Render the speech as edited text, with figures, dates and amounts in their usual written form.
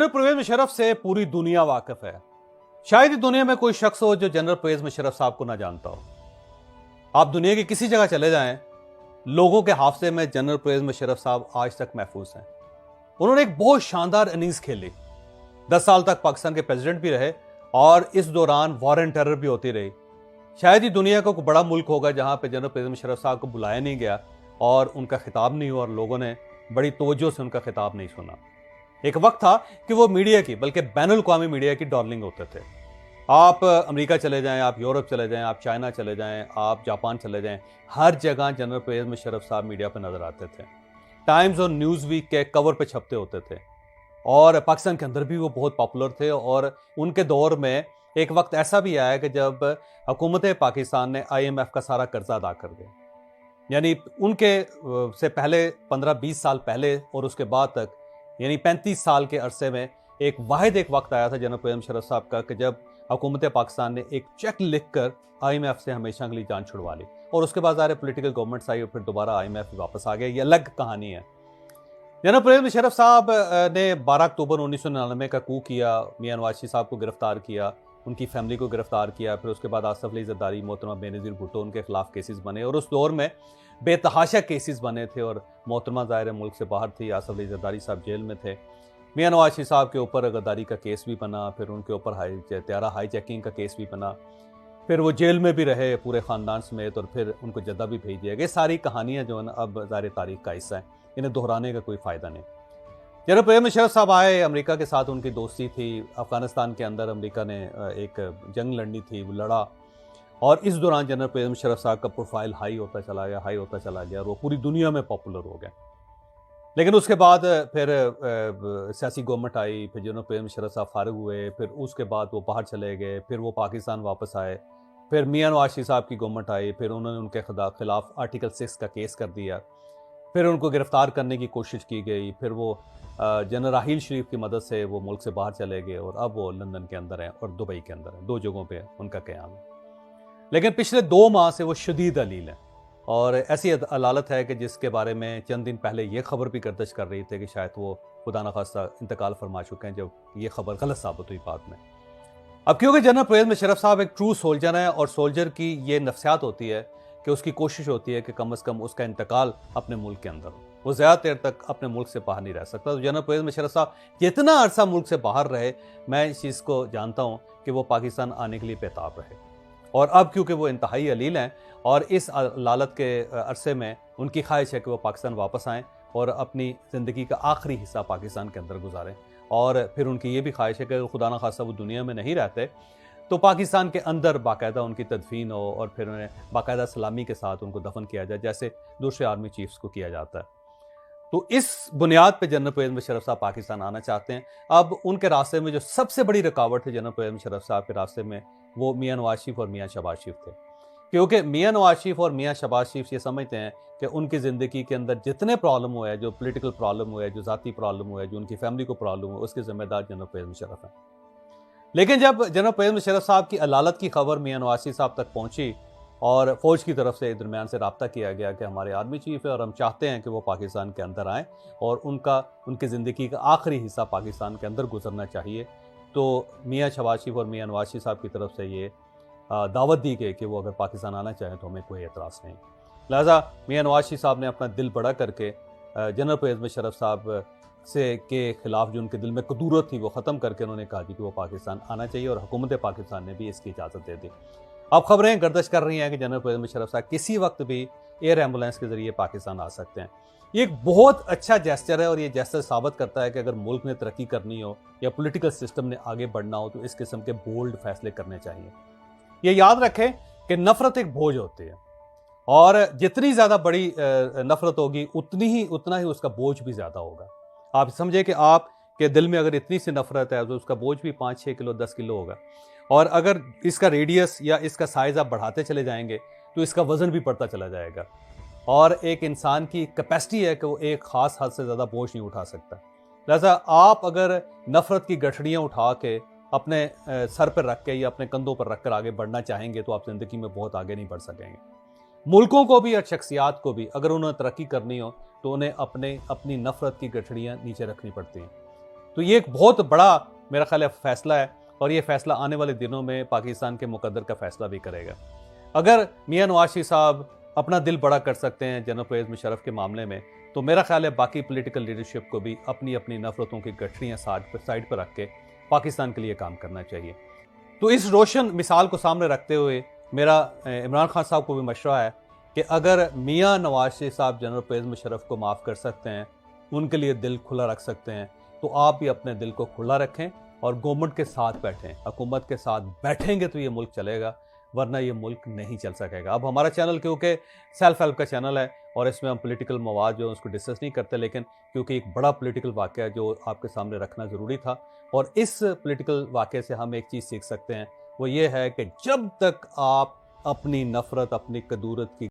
Doctor Parvez Musharraf से पूरी दुनिया वाकिफ है। शायद ही दुनिया में कोई शख्स हो जो जनरल परवेज मुशर्रफ साहब को ना जानता हो। आप दुनिया की किसी जगह चले जाएं, लोगों के हाफजे में जनरल परवेज मुशर्रफ साहब आज तक महफूज हैं। उन्होंने एक बहुत शानदार इनिंग्स खेली, 10 साल तक पाकिस्तान के प्रेसिडेंट भी रहे और इस दौरान वॉर एंड टेरर भी होती रही। शायद ही दुनिया का कोई बड़ा मुल्क होगा जहां पे जनरल परवेज मुशर्रफ साहब को बुलाया नहीं गया और उनका खिताब नहीं हुआ और लोगों ने बड़ी तवज्जो से उनका खिताब नहीं सुना। एक वक्त था कि वो मीडिया की बल्कि बैनुल-अक़वामी मीडिया की डार्लिंग होते थे। आप अमेरिका चले जाएं, आप यूरोप चले जाएं, आप चाइना चले जाएं, आप जापान चले जाएं, हर जगह जनरल परवेज मुशर्रफ साहब मीडिया पर नजर आते थे। टाइम्स और न्यूज़ वीक के कवर पे छपते होते थे और पाकिस्तान के अंदर भी वो बहुत पॉपुलर थे। और उनके दौर में एक वक्त ऐसा भी आया कि जब हुकूमत पाकिस्तान ने IMF का सारा कर्जा अदा कर दिया। यानी उनके से पहले 15-20 साल पहले और उसके बाद तक यानी 35 साल के अरसे में एक वक्त आया था जनरल परवेज मुशर्रफ साहब का कि जब हुकूमत पाकिस्तान ने एक चेक लिखकर IMF से हमेशा के लिए जान छुड़वा ली और उसके बाद सारे पॉलिटिकल गवर्नमेंट्स आई और फिर दोबारा IMF वापस आ गया। ये अलग कहानी है। जनरल परवेज मुशर्रफ साहब ने 12 अक्टूबर 1999 का कू किया, मियां नवाज शरीफ साहब को गिरफ्तार किया, उनकी फैमिली को गिरफ्तार किया। फिर उसके बाद आसफ अली जरदारी, मोहतरमा बेनज़ीर भुट्टो, उनके खिलाफ केसेस बने और उस दौर में बेतहाशा केसेस बने थे और मोहतरमा ज़ाहिर मुल्क से बाहर थी। आसफ अली जरदारी साहब जेल में थे। मियां नवाज शरीफ साहब के ऊपर गद्दारी का केस भी बना, फिर उनके ऊपर त्यारा हाईजैकिंग का केस भी बना, फिर वो जेल में भी रहे पूरे ख़ानदान समेत और फिर उनको जद्दा भी भेज दिया गया। सारी कहानियाँ जो है ना अब ज़ाहिर तारीख का हिस्सा है, इन्हें दोहराने का कोई फ़ायदा नहीं। जनरल परवेज मुशर्रफ साहब आए, अमेरिका के साथ उनकी दोस्ती थी। अफगानिस्तान के अंदर अमेरिका ने एक जंग लड़नी थी, वो लड़ा और इस दौरान जनरल परवेज मुशर्रफ साहब का प्रोफाइल हाई होता चला गया और वो पूरी दुनिया में पॉपुलर हो गया। लेकिन उसके बाद फिर सियासी गवर्नमेंट आई, फिर जनरल परवेज मुशर्रफ साहब फारिग हुए, फिर उसके बाद वो बाहर चले गए, फिर वो पाकिस्तान वापस आए, फिर मियां नवाज शरीफ साहब की गवर्नमेंट आई, फिर उन्होंने उनके खिलाफ आर्टिकल 6 का केस कर दिया, फिर उनको गिरफ्तार करने की कोशिश की गई, फिर वो जनरल राहील शरीफ की मदद से वो मुल्क से बाहर चले गए और अब वो लंदन के अंदर हैं और दुबई के अंदर हैं। 2 जगहों पे उनका क़याम है। लेकिन पिछले 2 माह से वो शदीद अलील है और ऐसी अदालत है कि जिसके बारे में चंद दिन पहले ये खबर भी गर्दिश कर रही थी कि शायद वो खुदा न खास्ता इंतकाल फरमा चुके हैं, जब ये खबर गलत साबित हुई बाद में। अब क्योंकि जनरल परवेज मुशर्रफ साहब एक ट्रू सोल्जर हैं और सोल्जर की ये नफ्सियात होती है कि उसकी कोशिश होती है कि कम से कम उसका इंतकाल अपने मुल्क के अंदर हो, वो ज़्यादा देर तक अपने मुल्क से बाहर नहीं रह सकता। तो जनरल परवेज मुशर्रफ साहब जितना अरसा मुल्क से बाहर रहे, मैं इस चीज़ को जानता हूँ कि वो पाकिस्तान आने के लिए बेताब रहे और अब क्योंकि वो इंतहाई अलील हैं और इस अदालत के अरसे में उनकी ख्वाहिश है कि वो पाकिस्तान वापस आएँ और अपनी ज़िंदगी का आखिरी हिस्सा पाकिस्तान के अंदर गुजारें और फिर उनकी ये भी ख्वाहिश है कि खुदा न खास्ता वो दुनिया में नहीं रहते तो पाकिस्तान के अंदर बाकायदा उनकी तदफीन हो और फिर उन्हें बाकायदा सलामी के साथ उनको दफन किया जाए, जैसे दूसरे आर्मी चीफ्स को किया जाता है। तो इस बुनियाद पे जनरल परवेज मुशर्रफ साहब पाकिस्तान आना चाहते हैं। अब उनके रास्ते में जो सबसे बड़ी रुकावट है जनरल परवेज मुशर्रफ साहब के रास्ते में, वो मियां नवाज शरीफ और मियां शहबाज शरीफ थे। क्योंकि मियां नवाज शरीफ और मियां शहबाज शरीफ ये समझते हैं कि उनकी ज़िंदगी के अंदर जितने प्रॉब्लम हुए हैं, जो पोलिटिकल प्रॉब्लम हुए, जो ज़ाती प्रॉब्लम हुए, जो उनकी फैमिली को प्रॉब्लम हुए, उसके जिम्मेदार जनरल परवेज मुशर्रफ हैं। लेकिन जब जनरल परवेज मुशर्रफ साहब की अदालत की खबर मियां नवाज शरीफ साहब तक पहुंची और फ़ौज की तरफ से दरमियान से रब्ता किया गया कि हमारे आर्मी चीफ है और हम चाहते हैं कि वो पाकिस्तान के अंदर आएँ और उनकी ज़िंदगी का आखिरी हिस्सा पाकिस्तान के अंदर गुजरना चाहिए, तो मियां शहबाज शरीफ और मियां नवाज शरीफ साहब की तरफ से ये दावत दी गई कि वो अगर पाकिस्तान आना चाहें तो हमें कोई एतराज़ नहीं। लिहाजा मियां नवाज शरीफ साहब ने अपना दिल बड़ा करके जनरल परवेज मुशर्रफ साहब से के खिलाफ जो उनके दिल में कदूरत थी वो ख़त्म करके उन्होंने कहा कि वो पाकिस्तान आना चाहिए और हुकूमत पाकिस्तान ने भी इसकी इजाज़त दे दी। अब खबरें गर्दिश कर रही हैं कि जनरल परवेज मुशर्रफ साहब किसी वक्त भी एयर एम्बुलेंस के ज़रिए पाकिस्तान आ सकते हैं। ये एक बहुत अच्छा जेस्चर है और ये जेस्चर साबित करता है कि अगर मुल्क ने तरक्की करनी हो या पॉलिटिकल सिस्टम ने आगे बढ़ना हो तो इस किस्म के बोल्ड फैसले करने चाहिए। ये याद रखें कि नफ़रत एक बोझ होती है और जितनी ज़्यादा बड़ी नफ़रत होगी उतना ही उसका बोझ भी ज़्यादा होगा। आप समझे कि आपके दिल में अगर इतनी सी नफ़रत है तो उसका बोझ भी 5-6 किलो 10 किलो होगा और अगर इसका रेडियस या इसका साइज़ आप बढ़ाते चले जाएंगे तो इसका वज़न भी बढ़ता चला जाएगा और एक इंसान की कैपेसिटी है कि वो एक ख़ास हद से ज़्यादा बोझ नहीं उठा सकता। लिहाजा आप अगर नफ़रत की गठड़ियाँ उठा के अपने सर पर रख के या अपने कंधों पर रख कर आगे बढ़ना चाहेंगे तो आप ज़िंदगी में बहुत आगे नहीं बढ़ सकेंगे। मुल्कों को भी और शख्सियात को भी अगर उन्हें तरक्की करनी हो तो उन्हें अपनी नफ़रत की गठड़ियाँ नीचे रखनी पड़ती हैं। तो ये एक बहुत बड़ा मेरा ख्याल है फैसला है, और ये फैसला आने वाले दिनों में पाकिस्तान के मुकद्दर का फैसला भी करेगा। अगर मियां नवाज शरीफ साहब अपना दिल बड़ा कर सकते हैं जनरल परवेज़ मुशर्रफ के मामले में, तो मेरा ख्याल है बाकी पॉलिटिकल लीडरशिप को भी अपनी अपनी नफरतों की गठरियाँ साइड पर रख के पाकिस्तान के लिए काम करना चाहिए। तो इस रोशन मिसाल को सामने रखते हुए मेरा इमरान खान साहब को भी मशवरा है कि अगर मियां नवाज शरीफ साहब जनरल परवेज़ मुशर्रफ को माफ़ कर सकते हैं, उनके लिए दिल खुला रख सकते हैं, तो आप भी अपने दिल को खुला रखें और गवर्नमेंट के साथ बैठें। हुकूमत के साथ बैठेंगे तो ये मुल्क चलेगा, वरना ये मुल्क नहीं चल सकेगा। अब हमारा चैनल क्योंकि सेल्फ हेल्प का चैनल है और इसमें हम पॉलिटिकल मवाद जो है उसको डिस्कस नहीं करते, लेकिन क्योंकि एक बड़ा पॉलिटिकल वाक़या है जो आपके सामने रखना ज़रूरी था, और इस पॉलिटिकल वाक़े से हम एक चीज़ सीख सकते हैं, वो ये है कि जब तक आप अपनी नफ़रत, अपनी कदूरत की